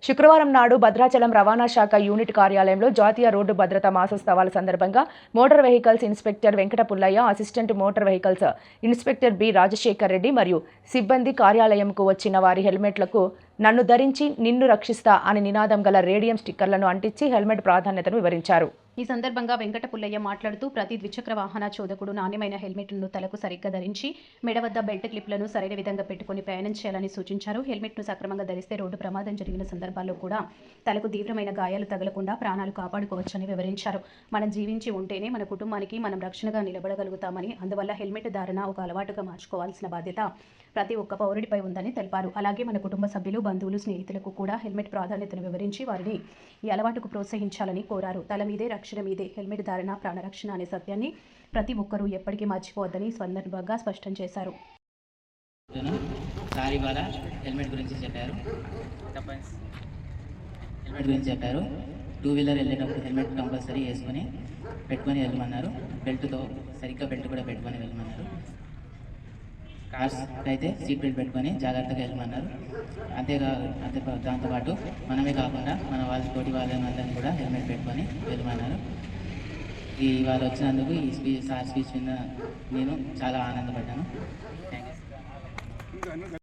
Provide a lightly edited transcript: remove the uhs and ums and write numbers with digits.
శుక్రవారం నాడు భద్రాచలం రవాణా శాఖ యూనిట్ కార్యాలయంలో జాతీయ రోడ్డు భద్రతా మాసోత్సవాల సందర్భంగా motor vehicles inspector Venkata Pullaiah, assistant motor vehicles inspector B Rajasekhar Reddy మరియు సిబ్బంది కార్యాలయంకు వచ్చిన వారి హెల్మెట్లకు "నన్ను ధరించి నిన్ను రక్షిస్తా" అని నినాదం గల రేడియం స్టిక్కర్లను అంటించి హెల్మెట్ ప్రాధాన్యతను వివరించారు. ఈ సందర్భంగా వెంకట పుల్లయ్య మాట్లాడుతూ, ప్రతి ద్విచక్ర వాహన చోదకుడు నాణ్యమైన హెల్మెట్లను తలకు సరిగ్గా ధరించి మెడ వద్ద బెల్ట్ క్లిప్లను సరైన విధంగా పెట్టుకుని ప్రయాణం చేయాలని సూచించారు. హెల్మెట్ను సక్రమంగా ధరిస్తే రోడ్డు ప్రమాదం జరిగిన సందర్భాల్లో కూడా తలకు తీవ్రమైన గాయాలు తగలకుండా ప్రాణాలు కాపాడుకోవచ్చని వివరించారు. మనం జీవించి ఉంటేనే మన కుటుంబానికి మనం రక్షణగా నిలబడగలుగుతామని, అందువల్ల హెల్మెట్ ధారణ ఒక అలవాటుగా మార్చుకోవాల్సిన బాధ్యత ప్రతి ఒక్క పౌరుడిపై ఉందని తెలిపారు. అలాగే మన కుటుంబ సభ్యులు, బంధువులు, స్నేహితులకు కూడా హెల్మెట్ ప్రాధాన్యతను వివరించి వారిని ఈ అలవాటుకు ప్రోత్సహించాలని కోరారు. తల మీదే రక్షణ మీదే హెల్మెట్ ధారణ ప్రాణరక్షణ అనే సత్యాన్ని ప్రతి ఒక్కరూ ఎప్పటికీ మర్చిపోవద్దని సందర్భంగా స్పష్టం చేశారు. హెల్మెట్ గురించి చెప్పారు. టూ వీలర్ వెళ్ళేటప్పుడు హెల్మెట్ కంపల్సరీ పెట్టుకొని వెళ్ళమన్నారు. బెల్ట్తో సరిగ్గా బెల్ట్ కూడా పెట్టుకొని వెళ్ళమన్నారు. కార్స్ అయితే సీట్ బెల్ట్ పెట్టుకొని జాగ్రత్తగా వెళ్ళమన్నారు. దాంతోపాటు మనమే కాకుండా మన తోటి వాళ్ళందరినీ కూడా హెల్మెట్ పెట్టుకొని వెళ్ళమన్నారు. ఇవాళ వచ్చినందుకు ఈ స్పీచ్ విన్న నేను చాలా ఆనందపడ్డాను. Thank you.